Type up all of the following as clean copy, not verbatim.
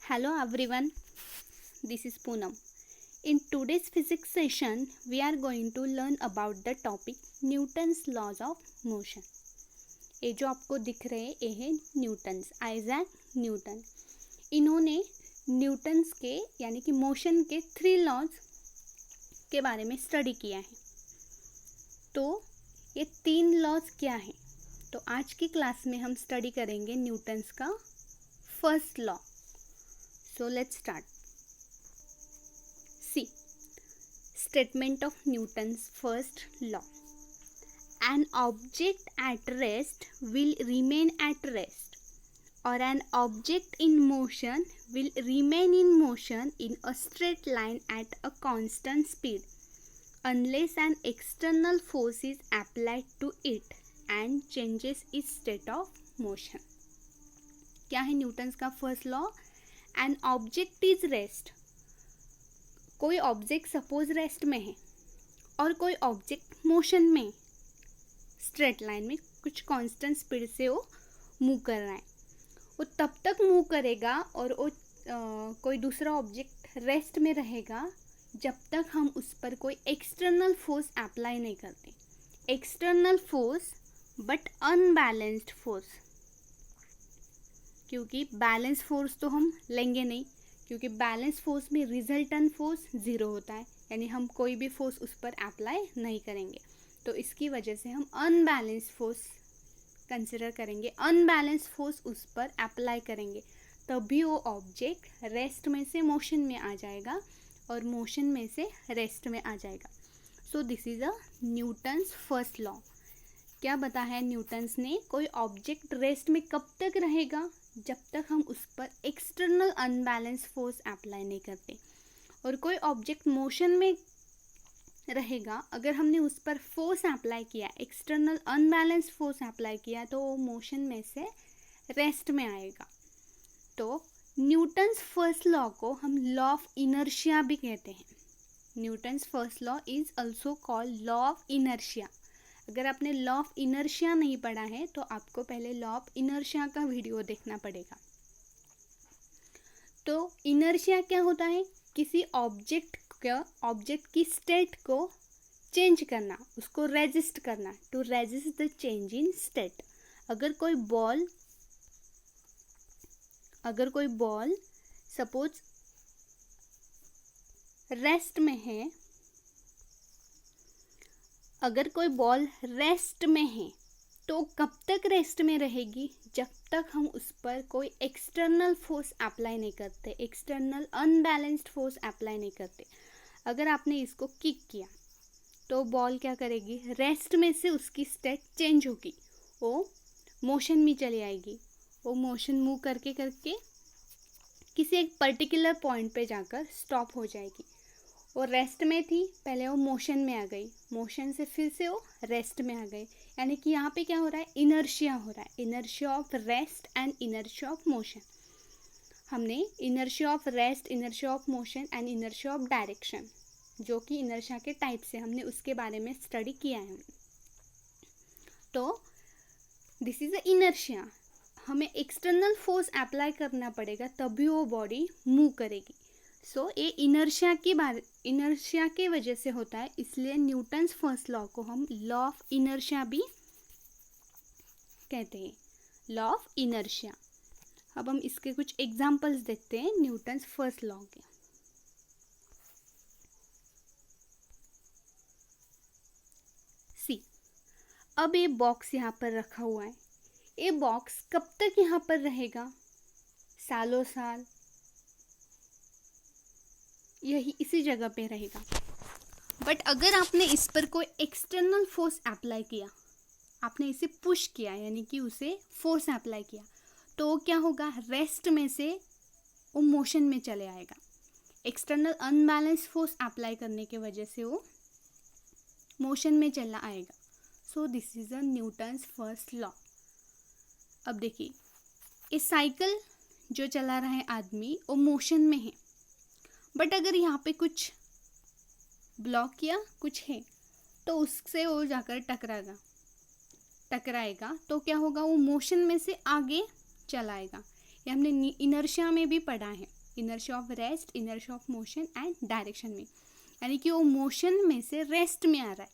Hello everyone, this is Poonam. In today's physics session, we are going to learn about the topic Newton's laws of motion. ये जो आपको दिख रहे हैं ये है न्यूटन्स, आइजैक न्यूटन. इन्होंने न्यूटन्स के यानी कि मोशन के 3 लॉज के बारे में स्टडी किया है. तो ये 3 लॉज क्या हैं? तो आज की क्लास में हम स्टडी करेंगे न्यूटन्स का first law. So let's start. See, statement of Newton's first law. An object at rest will remain at rest, or an object in motion will remain in motion in a straight line at a constant speed, unless an external force is applied to it and changes its state of motion. क्या है Newton's का first law? N object is rest. कोई object suppose rest में है और कोई object motion में, straight line में कुछ कांस्टेंट स्पीड से वो मूव कर रहा है. वो तब तक मूव करेगा और वो कोई दूसरा ऑब्जेक्ट रेस्ट में रहेगा जब तक हम उस पर कोई एक्सटर्नल फोर्स अप्लाई नहीं करते. External force but unbalanced force, क्योंकि बैलेंस फोर्स तो हम लेंगे नहीं, क्योंकि बैलेंस फोर्स में रिजल्टेंट फोर्स 0 होता है, यानी हम कोई भी फोर्स उस पर अप्लाई नहीं करेंगे. तो इसकी वजह से हम अनबैलेंस फोर्स कंसिडर करेंगे. अनबैलेंस फोर्स उस पर अप्लाई करेंगे तभी वो ऑब्जेक्ट रेस्ट में से मोशन में आ जाएगा और मोशन में से रेस्ट में आ जाएगा. So this is a Newton's first law. क्या बताया है न्यूटन्स ने? कोई ऑब्जेक्ट रेस्ट में कब तक रहेगा? जब तक हम उस पर एक्सटर्नल अनबैलेंस फोर्स अप्लाई नहीं करते. और कोई ऑब्जेक्ट मोशन में रहेगा, अगर हमने उस पर फोर्स अप्लाई किया, एक्सटर्नल अनबैलेंस फोर्स अप्लाई किया, तो वो मोशन में से रेस्ट में आएगा. तो न्यूटन्स फर्स्ट लॉ को हम लॉ ऑफ इनर्शिया भी कहते हैं. Newton's first law is also called law of inertia. अगर आपने लॉ ऑफ इनर्शिया नहीं पढ़ा है तो आपको पहले लॉ ऑफ इनर्शिया का वीडियो देखना पड़ेगा. तो इनर्शिया क्या होता है? किसी ऑब्जेक्ट की स्टेट को चेंज करना, उसको रेजिस्ट करना, to resist the change in state. अगर कोई बॉल सपोज रेस्ट में है, अगर कोई बॉल रेस्ट में है तो कब तक रेस्ट में रहेगी? जब तक हम उस पर कोई एक्सटर्नल फोर्स अप्लाई नहीं करते, एक्सटर्नल अनबैलेंस्ड फोर्स अप्लाई नहीं करते. अगर आपने इसको किक किया तो बॉल क्या करेगी? रेस्ट में से उसकी स्टेट चेंज होगी, वो मोशन में चली आएगी. वो मोशन मूव करके करके किसी एक पर्टिकुलर पॉइंट पे जाकर स्टॉप हो जाएगी. वो रेस्ट में थी, पहले वो मोशन में आ गई, मोशन से फिर से वो रेस्ट में आ गई. यानी कि यहाँ पे क्या हो रहा है? इनर्शिया हो रहा है. Inertia of rest and inertia of motion. हमने inertia of rest, inertia of motion and inertia of direction, जो कि इनर्शिया के टाइप से, हमने उसके बारे में स्टडी किया है. तो दिस इज अ इनर्शिया. हमें एक्सटर्नल फोर्स अप्लाई करना पड़ेगा तभी वो बॉडी मूव करेगी. सो ये इनर्शिया के वजह से होता है, इसलिए न्यूटन्स फर्स्ट लॉ को हम लॉ ऑफ इनर्शिया भी कहते हैं. Law of inertia. अब हम इसके कुछ एग्जांपल्स देखते हैं न्यूटन्स फर्स्ट लॉ के. सी, अब ये बॉक्स यहाँ पर रखा हुआ है. ये बॉक्स कब तक यहाँ पर रहेगा? सालों साल यही इसी जगह पे रहेगा. बट अगर आपने इस पर कोई एक्सटर्नल फोर्स अप्लाई किया, आपने इसे पुश किया, यानी कि उसे फोर्स अप्लाई किया, तो क्या होगा? रेस्ट में से वो मोशन में चले आएगा. एक्सटर्नल अनबैलेंस फोर्स अप्लाई करने की वजह से वो मोशन में चला आएगा. So this is a Newton's first law. अब देखिए, ये साइकिल जो चला रहा है आदमी, वो मोशन में है. बट अगर यहाँ पे कुछ ब्लॉक किया, कुछ है, तो उससे वो जाकर टकराएगा, तो क्या होगा? वो मोशन में से आगे चलाएगा. ये हमने इनर्शिया में भी पढ़ा है, inertia of rest, inertia of motion and direction में, यानी कि वो मोशन में से रेस्ट में आ रहा है।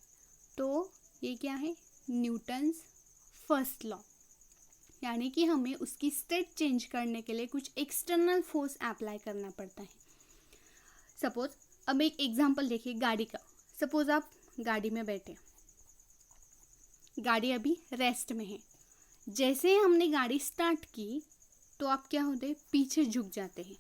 तो ये क्या है, न्यूटन्स फर्स्ट लॉ, यानी कि हमें उसकी स्टेट चेंज करने के लिए कुछ एक्सटर्नल फोर्स अप्लाई करना पड़ता है। सपोज अब एक एग्जांपल देखिए गाड़ी का। सपोज आप गाड़ी में बैठे, गाड़ी अभी रेस्ट में है, जैसे ही हमने गाड़ी स्टार्ट की तो आप क्या होते हैं, पीछे झुक जाते हैं,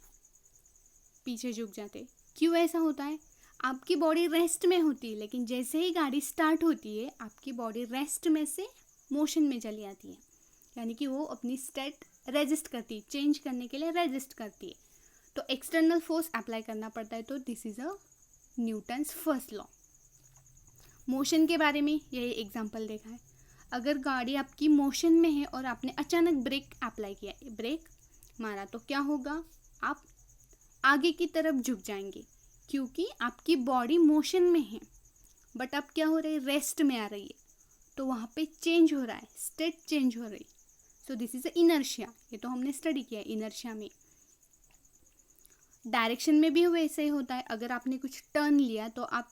पीछे झुक जाते हैं। क्यों ऐसा होता है, आपकी बॉडी रेस्ट में होती है, लेकिन जैसे ही गाड़ी स्टार्ट होती है आपकी बॉडी रेस्ट में से मोशन में चली आती है, यानी कि वो अपनी स्टेट रेजिस्ट करती है, चेंज करने के लिए रेजिस्ट करती है। तो एक्सटर्नल फोर्स अप्लाई करना पड़ता है। तो this is a Newton's first law. Motion के बारे में ये एग्जांपल देखा है। अगर गाड़ी आपकी मोशन में है और आपने अचानक ब्रेक अप्लाई किया, ब्रेक मारा, तो क्या होगा, आप आगे की तरफ झुक जाएंगे क्योंकि आपकी बॉडी मोशन में है, बट अब क्या हो रहा है, रेस्ट में आ रही है, तो वहाँ पे चेंज हो रहा है, स्टेट चेंज हो रही। So this is a inertia. ये तो हमने स्टडी किया है इनर्शिया में। डायरेक्शन में भी वैसे ही होता है। अगर आपने कुछ टर्न लिया तो आप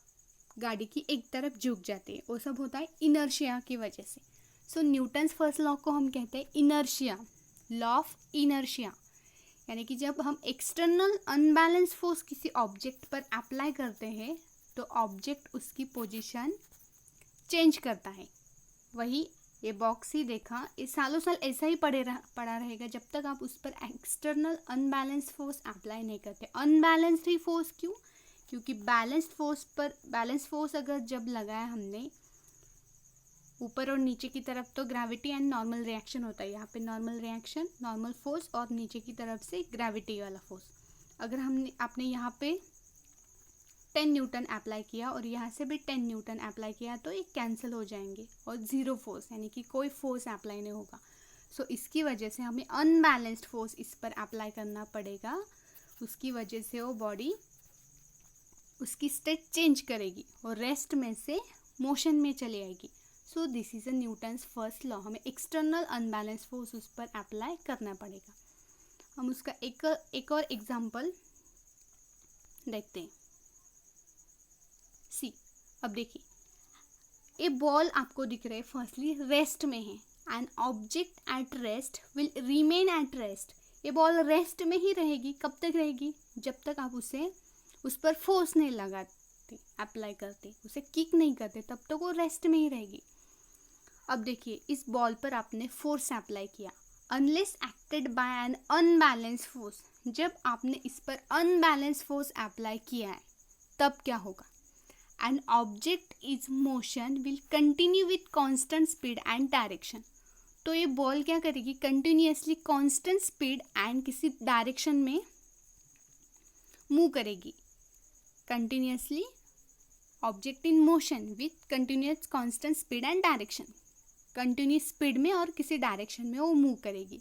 गाड़ी की एक तरफ झुक जाते हैं, वो सब होता है इनर्शिया की वजह से। सो न्यूटन्स फर्स्ट लॉ को हम कहते हैं इनर्शिया, लॉ ऑफ इनर्शिया, यानी कि जब हम एक्सटर्नल अनबैलेंस फोर्स किसी ऑब्जेक्ट पर अप्लाई करते हैं तो ऑब्जेक्ट उसकी पोजीशन चेंज करता है। वही ये बॉक्स ही देखा, ये सालों साल ऐसा ही पड़ा रहेगा जब तक आप उस पर एक्सटर्नल अनबैलेंस फोर्स अप्लाई नहीं करते। अनबैलेंस्ड ही फोर्स क्यों, क्योंकि बैलेंस फोर्स अगर जब लगाया हमने ऊपर और नीचे की तरफ तो ग्रेविटी एंड नॉर्मल रिएक्शन होता है। यहाँ पे नॉर्मल रिएक्शन, नॉर्मल फोर्स, और नीचे की तरफ से ग्रेविटी वाला फोर्स। अगर आपने यहाँ पे 10 न्यूटन अप्लाई किया और यहाँ से भी 10 न्यूटन अप्लाई किया तो ये कैंसिल हो जाएंगे और ज़ीरो फोर्स, यानी कि कोई फोर्स अप्लाई नहीं होगा। सो इसकी वजह से हमें अनबैलेंस्ड फोर्स इस पर अप्लाई करना पड़ेगा। उसकी वजह से वो बॉडी उसकी स्टेट चेंज करेगी और रेस्ट में से मोशन में चली आएगी। So this is a Newton's first law. हमें एक्सटर्नल अनबैलेंस फोर्स उस पर अप्लाई करना पड़ेगा। हम उसका एक और एग्जाम्पल देखते हैं। सी, अब देखिए, ये बॉल आपको दिख रहा है, फर्स्टली रेस्ट में है। An object at rest will remain at rest. ये बॉल रेस्ट में ही रहेगी। कब तक रहेगी, जब तक आप उस पर फोर्स नहीं लगाते, अप्लाई करते, उसे किक नहीं करते, तब तक वो रेस्ट में ही रहेगी। अब देखिए, इस बॉल पर आपने फोर्स अप्लाई किया, unless acted by an unbalance force. जब आपने इस पर अनबैलेंस फोर्स अप्लाई किया है तब क्या होगा, an object is motion will continue with constant speed and direction. तो ये बॉल क्या करेगी, कंटिन्यूसली कॉन्स्टेंट स्पीड एंड किसी डायरेक्शन में मूव करेगी। Continuously object in motion with continuous constant speed and direction, continuous speed में और किसी डायरेक्शन में वो मूव करेगी।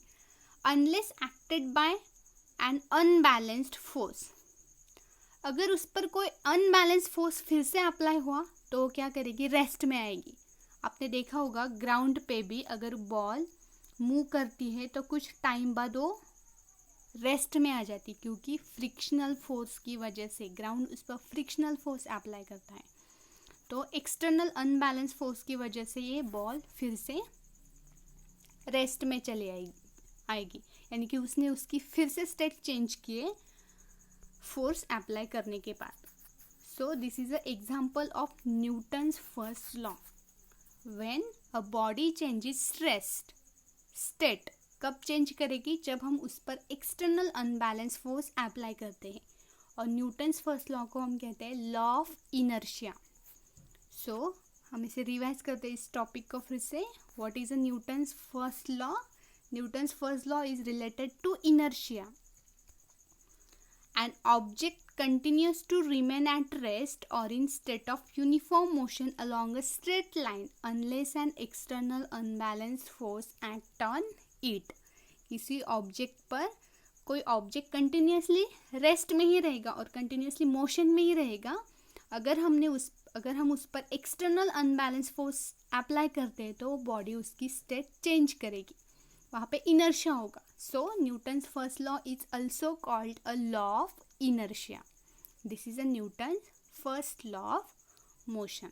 Unless acted by an unbalanced force. अगर उस पर कोई अनबैलेंस फोर्स फिर से अप्लाई हुआ तो वो क्या करेगी, रेस्ट में आएगी। आपने देखा होगा ग्राउंड पे भी अगर बॉल मूव करती है तो कुछ टाइम बाद वो रेस्ट में आ जाती, क्योंकि फ्रिक्शनल फोर्स की वजह से ग्राउंड उस पर फ्रिक्शनल फोर्स अप्लाई करता है। तो एक्सटर्नल अनबैलेंस फोर्स की वजह से ये बॉल फिर से रेस्ट में चली आएगी, यानी कि उसने उसकी फिर से स्टेट चेंज किए फोर्स अप्लाई करने के बाद। So this is a example of Newton's first law. When a body changes rest state, कब चेंज करेगी, जब हम उस पर एक्सटर्नल अनबैलेंस फोर्स अप्लाई करते हैं। और न्यूटन्स फर्स्ट लॉ को हम कहते हैं लॉ ऑफ इनर्शिया। सो हम इसे रिवाइज करते हैं इस टॉपिक को फिर से। What is a Newton's first law? Newton's first law is related to inertia. An object continues to remain at rest or in state of uniform motion along a straight line unless an external unbalanced force act on it. किसी object पर कोई object continuously rest में ही रहेगा और continuously motion में ही रहेगा। अगर हम उस पर एक्सटर्नल अनबैलेंस फोर्स अप्लाई करते हैं तो बॉडी उसकी स्टेट चेंज करेगी। वहाँ पे इनर्शिया होगा. So Newton's first law is also called a law of inertia. This is a Newton's first law of motion.